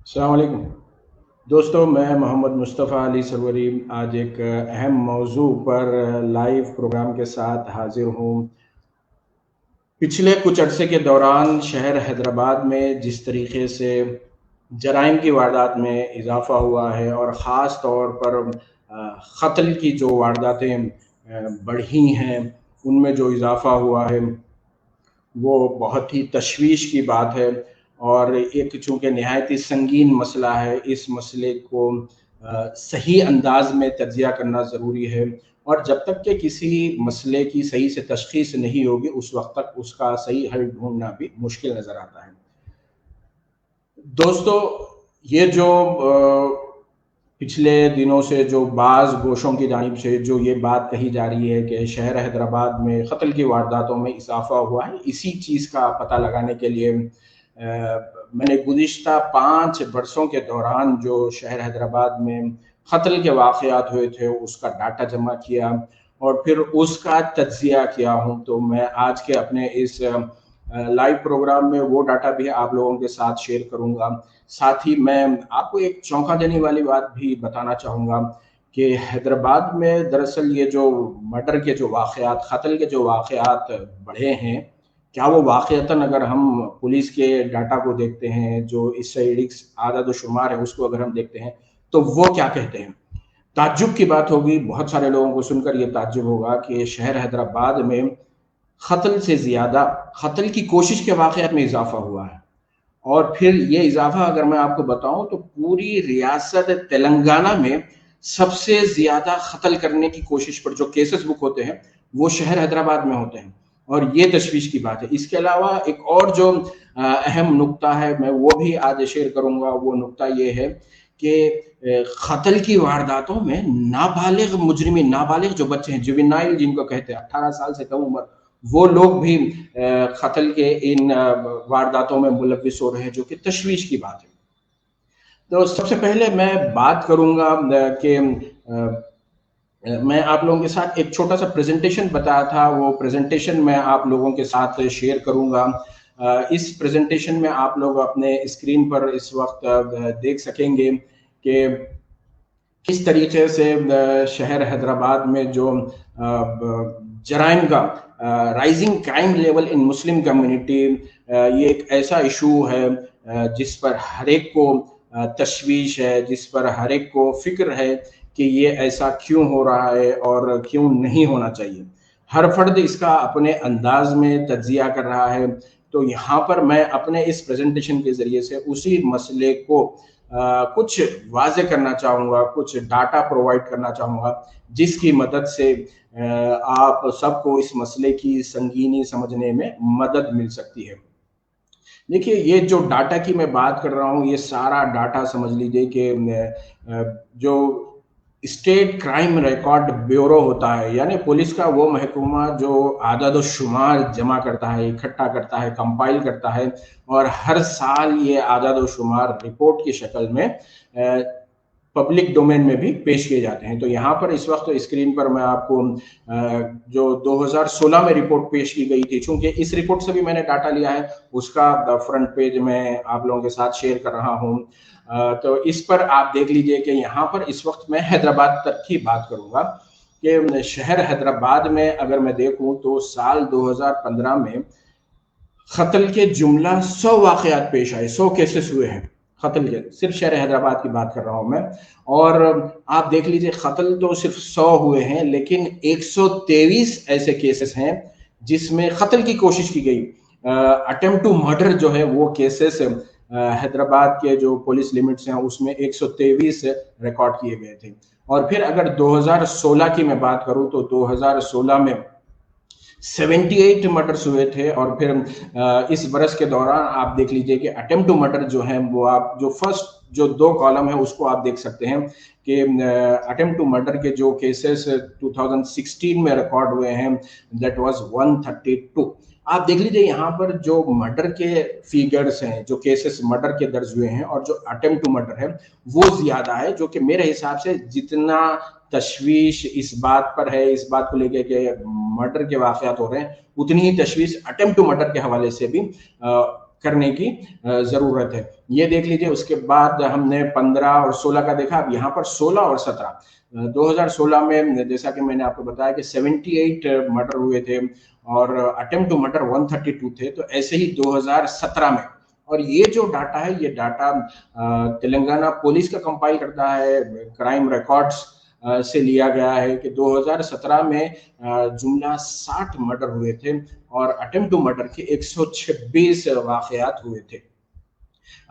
السلام علیکم دوستوں، میں محمد مصطفیٰ علی سروری آج ایک اہم موضوع پر لائیو پروگرام کے ساتھ حاضر ہوں۔ پچھلے کچھ عرصے کے دوران شہر حیدرآباد میں جس طریقے سے جرائم کی واردات میں اضافہ ہوا ہے اور خاص طور پر قتل کی جو وارداتیں بڑھی ہیں ان میں جو اضافہ ہوا ہے وہ بہت ہی تشویش کی بات ہے، اور ایک چونکہ نہایت ہی سنگین مسئلہ ہے، اس مسئلے کو صحیح انداز میں تجزیہ کرنا ضروری ہے، اور جب تک کہ کسی مسئلے کی صحیح سے تشخیص نہیں ہوگی اس وقت تک اس کا صحیح حل ڈھونڈنا بھی مشکل نظر آتا ہے۔ دوستو، یہ جو پچھلے دنوں سے جو بعض گوشوں کی جانب سے جو یہ بات کہی جا رہی ہے کہ شہر حیدرآباد میں قتل کی وارداتوں میں اضافہ ہوا ہے، اسی چیز کا پتہ لگانے کے لیے میں نے گزشتہ 5 برسوں کے دوران جو شہر حیدرآباد میں قتل کے واقعات ہوئے تھے اس کا ڈاٹا جمع کیا اور پھر اس کا تجزیہ کیا ہوں۔ تو میں آج کے اپنے اس لائیو پروگرام میں وہ ڈاٹا بھی آپ لوگوں کے ساتھ شیئر کروں گا۔ ساتھ ہی میں آپ کو ایک چونکا دینے والی بات بھی بتانا چاہوں گا کہ حیدرآباد میں دراصل یہ جو مرڈر کے جو واقعات، قتل کے جو واقعات بڑھے ہیں، کیا وہ واقعتاً اگر ہم پولیس کے ڈاٹا کو دیکھتے ہیں، جو اسٹیٹسٹکس اعداد و شمار ہے اس کو اگر ہم دیکھتے ہیں تو وہ کیا کہتے ہیں؟ تعجب کی بات ہوگی، بہت سارے لوگوں کو سن کر یہ تعجب ہوگا کہ شہر حیدرآباد میں قتل سے زیادہ قتل کی کوشش کے واقعات میں اضافہ ہوا ہے، اور پھر یہ اضافہ اگر میں آپ کو بتاؤں تو پوری ریاست تلنگانہ میں سب سے زیادہ قتل کرنے کی کوشش پر جو کیسز بک ہوتے ہیں وہ شہر حیدرآباد میں ہوتے ہیں، اور یہ تشویش کی بات ہے۔ اس کے علاوہ ایک اور جو اہم نقطہ ہے میں وہ بھی آج شیئر کروں گا، وہ نقطہ یہ ہے کہ قتل کی وارداتوں میں نابالغ مجرمین، نابالغ جو بچے ہیں، جوینائل جن کو کہتے ہیں، 18 سال سے کم عمر، وہ لوگ بھی قتل کے ان وارداتوں میں ملوث ہو رہے ہیں، جو کہ تشویش کی بات ہے۔ تو سب سے پہلے میں بات کروں گا کہ میں آپ لوگوں کے ساتھ ایک چھوٹا سا پریزنٹیشن بتایا تھا، وہ پریزنٹیشن میں آپ لوگوں کے ساتھ شیئر کروں گا۔ اس پریزنٹیشن میں آپ لوگ اپنے اسکرین پر اس وقت دیکھ سکیں گے کہ کس طریقے سے شہر حیدرآباد میں جو جرائم کا رائزنگ کرائم لیول ان مسلم کمیونٹی، یہ ایک ایسا ایشو ہے جس پر ہر ایک کو تشویش ہے، جس پر ہر ایک کو فکر ہے کہ یہ ایسا کیوں ہو رہا ہے اور کیوں نہیں ہونا چاہیے۔ ہر فرد اس کا اپنے انداز میں تجزیہ کر رہا ہے۔ تو یہاں پر میں اپنے اس پریزنٹیشن کے ذریعے سے اسی مسئلے کو کچھ واضح کرنا چاہوں گا، کچھ ڈاٹا پرووائڈ کرنا چاہوں گا جس کی مدد سے آپ سب کو اس مسئلے کی سنگینی سمجھنے میں مدد مل سکتی ہے۔ دیکھیے، یہ جو ڈاٹا کی میں بات کر رہا ہوں، یہ سارا ڈاٹا سمجھ لیجئے کہ جو اسٹیٹ کرائم ریکارڈ بیورو ہوتا ہے، یعنی پولیس کا وہ محکمہ جو اعداد و شمار جمع کرتا ہے، اکٹھا کرتا ہے، کمپائل کرتا ہے، اور ہر سال یہ اعداد و شمار رپورٹ کی شکل میں پبلک ڈومین میں بھی پیش کیے جاتے ہیں۔ تو یہاں پر اس وقت اسکرین پر میں آپ کو جو 2016 میں رپورٹ پیش کی گئی تھی، چونکہ اس رپورٹ سے بھی میں نے ڈاٹا لیا ہے، اس کا فرنٹ پیج میں آپ لوگوں کے ساتھ شیئر کر رہا ہوں۔ تو اس پر آپ دیکھ لیجئے کہ یہاں پر اس وقت میں حیدرآباد تک کی بات کروں گا کہ شہر حیدرآباد میں اگر میں دیکھوں تو سال 2015 میں قتل کے جملہ 100 واقعات پیش آئے، 100 کیسز ہوئے ہیں قتل کے، صرف شہر حیدرآباد کی بات کر رہا ہوں میں۔ اور آپ دیکھ لیجئے قتل تو صرف 100 ہوئے ہیں، لیکن 123 ایسے کیسز ہیں جس میں قتل کی کوشش کی گئی۔ اٹیمپٹ ٹو مرڈر جو ہے وہ کیسز حیدرآباد کے جو پولیس لیمٹس ہیں اس میں 123 ریکارڈ کیے گئے تھے۔ اور پھر اگر 2016 کی میں بات کروں تو 2016 میں 78 مرڈرز ہوئے تھے، اور پھر اس برس کے دوران آپ دیکھ لیجئے کہ اٹیمپٹ ٹو مرڈر جو ہیں وہ آپ جو فرسٹ جو 2 کالم ہیں اس کو آپ دیکھ سکتے ہیں کہ اٹیمپٹ ٹو مرڈر کے جو کیسز 2016 میں ریکارڈ ہوئے ہیں دیٹ واز 132۔ آپ دیکھ لیجئے یہاں پر جو مرڈر کے فیگرز ہیں، جو کیسز مرڈر کے درج ہوئے ہیں، اور جو اٹیمپٹ ٹو مرڈر ہے وہ زیادہ ہے، جو کہ میرے حساب سے جتنا تشویش اس بات پر ہے، اس بات کو لے کے کہ مرڈر کے واقعات ہو رہے ہیں، اتنی ہی تشویش اٹیمپٹ ٹو مرڈر کے حوالے سے بھی करने की ज़रूरत है। ये देख लीजिए, उसके बाद हमने 15 और 16 का देखा। अब यहाँ पर 16 और 17, 2016 में जैसा कि मैंने आपको बताया कि 78 मर्डर हुए थे और अटेम्प्ट टू मर्डर 132 थे। तो ऐसे ही 2017 में, और ये जो डाटा है, ये डाटा तेलंगाना पुलिस का कंपाइल करता है, क्राइम रिकॉर्ड्स से लिया गया है कि 2017 में जुमला 60 मर्डर हुए थे और अटेम्प्ट टू मर्डर के 126 वाकयात हुए थे।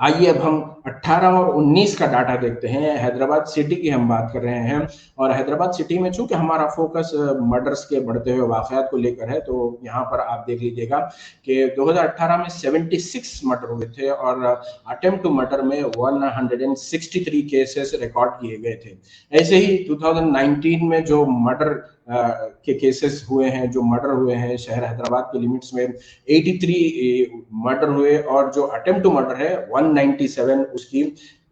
आइए अब हम 18 और 19 का डाटा देखते हैं। हैदराबाद सिटी की हम बात कर रहे हैं, और हैदराबाद सिटी में चूंकि हमारा फोकस मर्डर्स के बढ़ते हुए वाकयात को लेकर है, तो यहाँ पर आप देख लीजिएगा कि 2018 में 76 मर्डर हुए थे और अटेम्प्ट टू मर्डर में 163 केसेस रिकॉर्ड किए गए थे। ऐसे ही 2019 में जो मर्डर के केसेस हुए हैं, जो मर्डर हुए हैं शहर हैदराबाद के लिमिट्स में, 83 मर्डर हुए और जो अटेम्प्ट टू मर्डर है 197 उसकी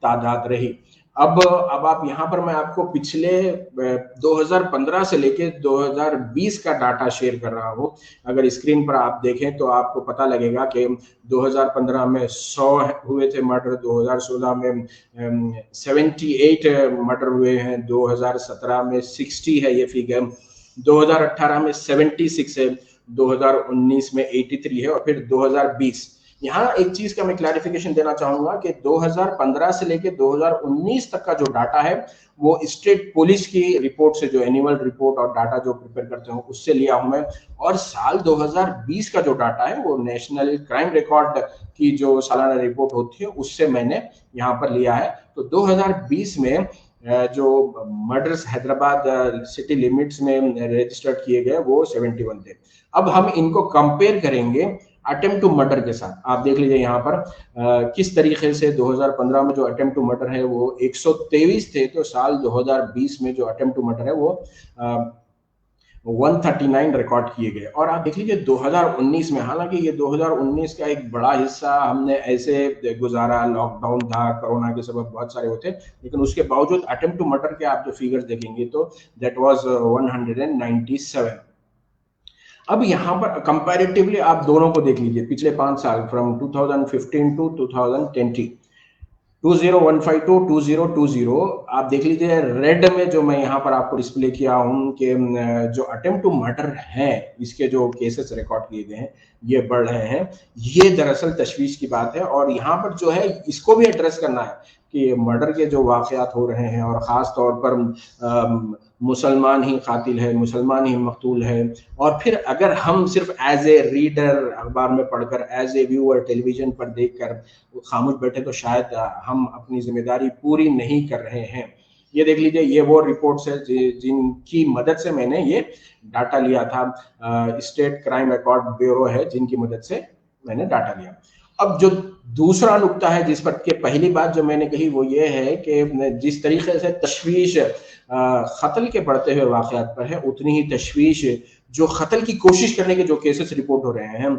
तादाद रही। अब आप यहाँ पर मैं आपको पिछले 2015 से लेके 2020 का डाटा शेयर कर रहा हूँ। अगर स्क्रीन पर आप देखें तो आपको पता लगेगा कि 2015 में 100 हुए थे मर्डर, 2016 में 78 मर्डर हुए हैं, 2017 में 60 है ये फिगर, 2018 में 76 है, 2019 में 83 है और फिर 2020। यहाँ एक चीज का मैं क्लैरिफिकेशन देना चाहूंगा कि 2015 से लेके 2019 तक का जो डाटा है वो स्टेट पुलिस की रिपोर्ट से, जो एनुअल रिपोर्ट और डाटा जो प्रिपेयर करते हैं उससे लिया हूं मैं, और साल 2020 का जो डाटा है वो नेशनल क्राइम रिकॉर्ड की जो सालाना रिपोर्ट होती है उससे मैंने यहाँ पर लिया है। तो 2020 में जो मर्डर्स हैदराबाद सिटी लिमिट्स में रजिस्टर्ड किए गए वो 71 थे। अब हम इनको कंपेयर करेंगे अटेम्प्ट टू मर्डर के साथ। आप देख लीजिए यहाँ पर किस तरीके से 2015 में जो अटेम्प्ट टू मर्डर है वो 123 थे, तो साल 2020 में जो अटेम्प्ट टू मर्डर है वो 139 रिकॉर्ड किए गए। और आप देख लीजिए 2019 में, हालांकि ये 2019 का एक बड़ा हिस्सा हमने ऐसे गुजारा, लॉकडाउन था, कोरोना के सबब बहुत सारे होते, लेकिन उसके बावजूद अटेम्प्ट टू मर्डर के आप जो फिगर्स देखेंगे तो दैट वाज 197। अब यहाँ पर कंपैरेटिवली आप दोनों को देख लीजिए, पिछले 5 साल फ्रॉम 2015 टू 2020, 2015 टू 2020 आप देख लीजिए। रेड में जो मैं यहाँ पर आपको डिस्प्ले किया हूँ कि जो अटेम्प्ट टू मर्डर है इसके जो केसेस रिकॉर्ड किए गए हैं ये बढ़ रहे हैं। ये दरअसल तशवीश की बात है और यहाँ पर जो है इसको भी एड्रेस करना है कि मर्डर के जो वाकयात हो रहे हैं और ख़ास तौर पर मुसलमान ही कातिल है, मुसलमान ही मकतूल है, और फिर अगर हम सिर्फ एज ए रीडर अखबार में पढ़कर, एज ए व्यूअर टेलीविज़न पर देखकर खामोश बैठे तो शायद हम अपनी जिम्मेदारी पूरी नहीं कर रहे हैं। ये देख लीजिए, ये वो रिपोर्ट्स है जिनकी मदद से मैंने ये डाटा लिया था। स्टेट क्राइम रिकॉर्ड ब्यूरो है जिनकी मदद से मैंने डाटा लिया। अब जो दूसरा नुक्ता है जिस पर के पहली बात जो मैंने कही वो ये है कि जिस तरीके से तशवीश कत्ल के बढ़ते हुए वाकयात पर है, उतनी ही तशवीश जो कत्ल की कोशिश करने के जो केसेस रिपोर्ट हो रहे हैं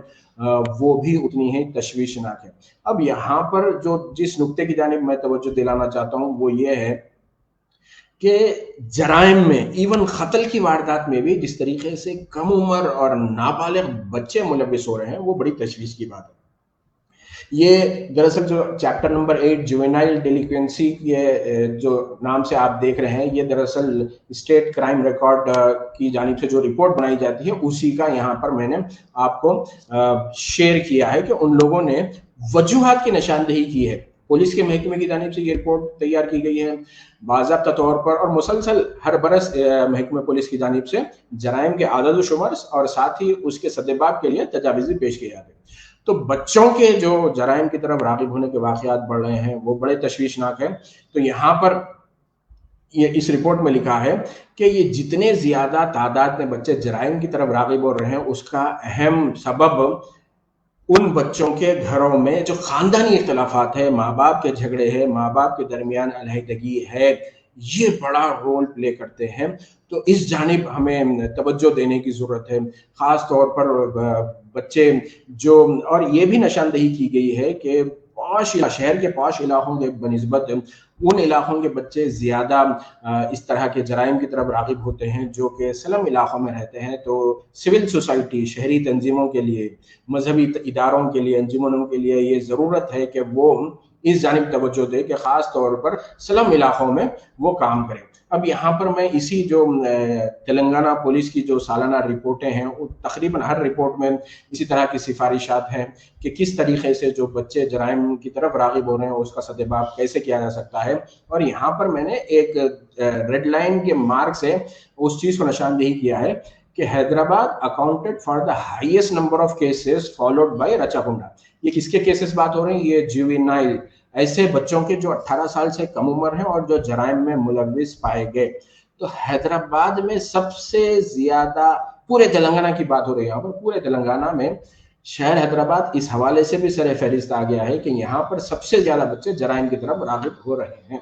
वो भी उतनी ही तशवीशनाक है। अब यहाँ पर जो जिस नुक्ते की जानिब मैं तवज्जो दिलाना चाहता हूँ वो ये है कि जराइम में, इवन कत्ल की वारदात में भी जिस तरीके से कम उम्र और नाबालिग बच्चे मुलविस हो रहे हैं वो बड़ी तशवीश की बात है। ये दरअसल जो चैप्टर नंबर 8 जुवेनाइल डेलिक्वेंसी ये जो नाम से आप देख रहे हैं, ये दरअसल स्टेट क्राइम रिकॉर्ड की जानिब से जो रिपोर्ट बनाई जाती है उसी का यहाँ पर मैंने आपको शेयर किया है कि उन लोगों ने वजूहात की निशानदेही की है। पुलिस के महकमे की जानिब से ये रिपोर्ट तैयार की गई है बाज़ाब्ता तौर पर, और मुसलसल हर बरस महकमे पुलिस की जानिब से जराइम के आदद व शुमार और साथ ही उसके सद्देबाब के लिए तजावीज़ पेश किए जाते हैं। तो बच्चों के जो जराइम की तरफ राग़िब होने के वाक़यात बढ़ रहे हैं वो बड़े तशवीशनाक है। तो यहाँ पर ये इस रिपोर्ट में लिखा है कि ये जितने ज़्यादा तादाद में बच्चे जराइम की तरफ राग़िब हो रहे हैं उसका अहम सबब उन बच्चों के घरों में जो ख़ानदानी इख्तिलाफ़ात है, माँ बाप के झगड़े हैं, माँ बाप के दरमियान अलहदगी है, ये बड़ा रोल प्ले करते हैं। तो इस जानिब हमें तवज्जो देने की ज़रूरत है, ख़ास तौर पर बच्चे जो, और ये भी निशानदेही की गई है कि पॉश या शहर के पॉश इलाकों के बनिस्बत उन इलाकों के बच्चे ज़्यादा इस तरह के जराइम की तरफ राग़िब होते हैं जो कि स्लम इलाकों में रहते हैं। तो सिविल सोसाइटी, शहरी तंजीमों के लिए, मजहबी इदारों के लिए, अंजुमनों के लिए ये ज़रूरत है कि वो इस जानिब तवज्जो दे कि ख़ास तौर पर स्लम इलाकों में वो काम करें। अब यहाँ पर मैं इसी जो तेलंगाना पुलिस की जो सालाना रिपोर्टें हैं, तकरीबन हर रिपोर्ट में इसी तरह की सिफारिशात हैं कि किस तरीके से जो बच्चे जराइम की तरफ राग़िब हो रहे हैं उसका सद्देबाब कैसे किया जा सकता है। और यहाँ पर मैंने एक रेड लाइन के मार्क से उस चीज़ को निशानदेही किया है कि Hyderabad accounted for the highest number of cases followed by Rachakonda. ये किसके केसेस बात हो रही है? ये जुवेनाइल, ऐसे बच्चों के जो 18 साल से कम उम्र है और जो जराइम में मुलव्विस पाए गए। तो हैदराबाद में सबसे ज्यादा, पूरे तेलंगाना की बात हो रही है यहाँ पर, पूरे तेलंगाना में शहर हैदराबाद इस हवाले से भी सर फहरिस्त आ गया है कि यहाँ पर सबसे ज्यादा बच्चे जराइम की तरफ राग़िब हो रहे हैं,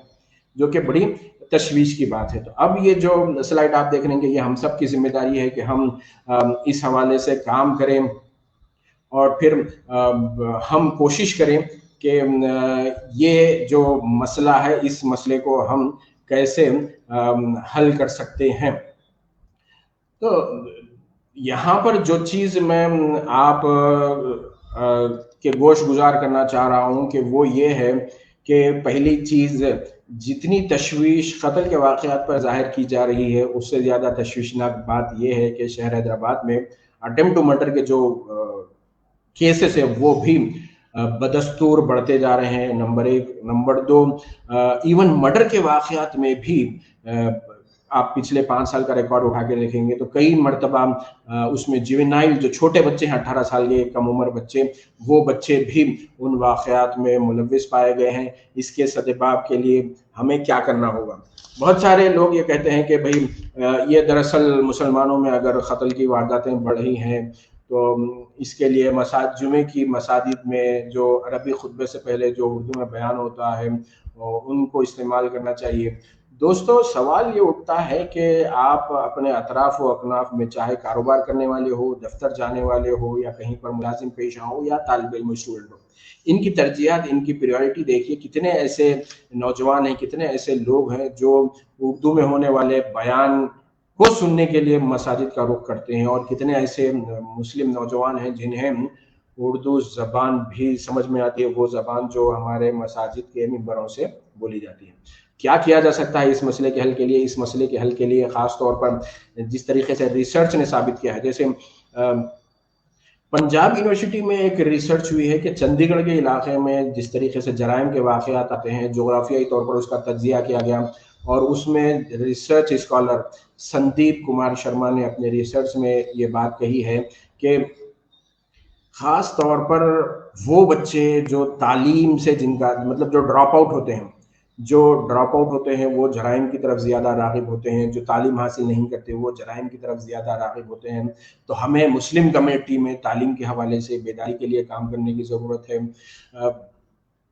जो कि बड़ी तशवीश की बात है। तो अब ये जो स्लाइड आप देख रहे हैं, ये हम सब की जिम्मेदारी है कि हम इस हवाले से काम करें और फिर हम कोशिश करें कि ये जो मसला है, इस मसले को हम कैसे हल कर सकते हैं। तो यहाँ पर जो चीज़ मैं आप के गोश गुजार करना चाह रहा हूँ कि वो ये है कि पहली चीज़, जितनी तशवीश कत्ल के वाक़यात पर ज़ाहिर की जा रही है उससे ज़्यादा तशवीशनाक बात यह है कि शहर हैदराबाद में अटेम्प्ट टू मर्डर के जो केसेस है वो भी बदस्तूर बढ़ते जा रहे हैं, नंबर एक। नंबर दो, इवन मर्डर के वाक़यात में भी आप पिछले 5 साल का रिकॉर्ड उठा के देखेंगे तो कई मरतबा उसमें जुवेनाइल, जो छोटे बच्चे हैं 18 साल के कम उम्र बच्चे, वो बच्चे भी उन वाक़यात में मुलव्विस पाए गए हैं। इसके सद्देबाब के लिए हमें क्या करना होगा? बहुत सारे लोग ये कहते हैं कि भाई ये दरअसल मुसलमानों में अगर कत्ल की वारदातें बढ़ रही हैं तो इसके लिए जुमे की मसाजिद में जो अरबी खुतबे से पहले जो उर्दू में बयान होता है उनको इस्तेमाल करना चाहिए। दोस्तों, सवाल ये उठता है कि आप अपने अतराफ व अकनाफ में, चाहे कारोबार करने वाले हो, दफ्तर जाने वाले हो, या कहीं पर मुलाजिम पेशा हो, या तालिब इल्म स्टूडेंट हो, इनकी तरजीहात, इनकी प्रायोरिटी देखिए। कितने ऐसे नौजवान हैं, कितने ऐसे लोग हैं जो उर्दू में होने वाले बयान को सुनने के लिए मसाजिद का रुख करते हैं, और कितने ऐसे मुस्लिम नौजवान हैं जिन्हें उर्दू ज़बान भी समझ में आती है, वो ज़बान जो हमारे मसाजिद के मिंबरों से बोली जाती है। क्या किया जा सकता है इस मसले के हल के लिए? इस मसले के हल के लिए ख़ास तौर पर जिस तरीके से रिसर्च ने साबित किया है, जैसे पंजाब यूनिवर्सिटी में एक रिसर्च हुई है कि चंडीगढ़ के इलाके में जिस तरीके से जराइम के वाक़यात आते हैं, जोग्राफियाई तौर पर उसका तज्ज़िया किया गया, और उसमें रिसर्च स्कॉलर संदीप कुमार शर्मा ने अपने रिसर्च में ये बात कही है कि ख़ास तौर पर वो बच्चे जो तालीम से, जिनका मतलब जो ड्रॉप आउट होते हैं वो जराइम की तरफ ज़्यादा राग़िब होते हैं, जो तालीम हासिल नहीं करते वो जराइम की तरफ ज़्यादा राग़िब होते हैं। तो हमें मुस्लिम कम्युनिटी में तालीम के हवाले से बेदारी के लिए काम करने की ज़रूरत है,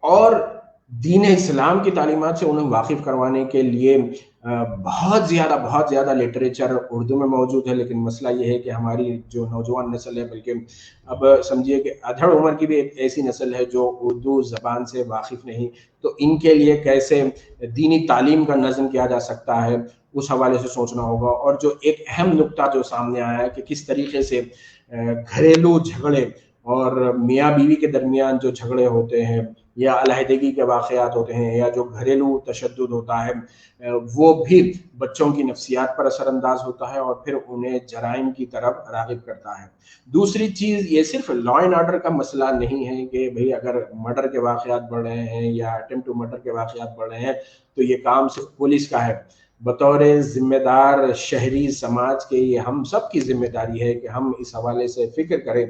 और दीन इस्लाम की तालीमात से उन्हें वाकिफ़ करवाने के लिए बहुत ज़्यादा लिटरेचर उर्दू में मौजूद है। लेकिन मसला ये है कि हमारी जो नौजवान नस्ल है, बल्कि अब समझिए कि अधड़ उम्र की भी एक ऐसी नस्ल है जो उर्दू ज़बान से वाकिफ़ नहीं, तो इनके लिए कैसे दीनी तालीम का नज़म किया जा सकता है, उस हवाले से सोचना होगा। और जो एक अहम नुक्ता जो सामने आया है कि किस तरीके से घरेलू झगड़े और मियाँ बीवी के दरमियान जो झगड़े होते हैं, या अलहदगी के वाक़यात होते हैं, या जो घरेलू तशद्दुद होता है, वो भी बच्चों की नफ्सियात पर असरअंदाज होता है और फिर उन्हें जराइम की तरफ राग़िब करता है। दूसरी चीज़, ये सिर्फ लॉ एंड ऑर्डर का मसला नहीं है कि भाई अगर मर्डर के वाक़यात बढ़ रहे हैं या अटेम्प्ट टू मर्डर के वाक़यात बढ़ रहे हैं तो ये काम सिर्फ पुलिस का है। बतौर ज़िम्मेदार शहरी समाज के ये हम सब की ज़िम्मेदारी है कि हम इस हवाले से फ़िक्र करें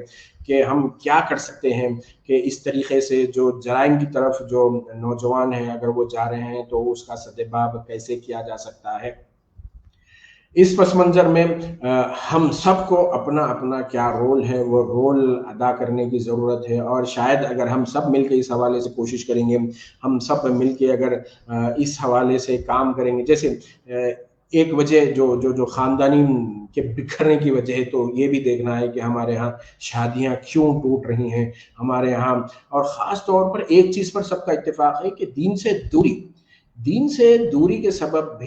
कि हम क्या कर सकते हैं कि इस तरीके से जो जराइम की तरफ जो नौजवान हैं अगर वो जा रहे हैं तो उसका सद्देबाब कैसे किया जा सकता है। इस पस मंज़र में हम सबको अपना अपना क्या रोल है वो रोल अदा करने की ज़रूरत है, और शायद अगर हम सब मिलकर इस हवाले से कोशिश करेंगे, हम सब मिलकर अगर इस हवाले से काम करेंगे, जैसे ایک وجہ جو خاندانی کے بکھرنے کی وجہ ہے تو یہ بھی دیکھنا ہے کہ ہمارے ہاں شادیاں کیوں ٹوٹ رہی ہیں ہمارے ہاں. اور خاص طور پر ایک چیز پر سب کا اتفاق ہے کہ دین سے دوری کے سبب بھی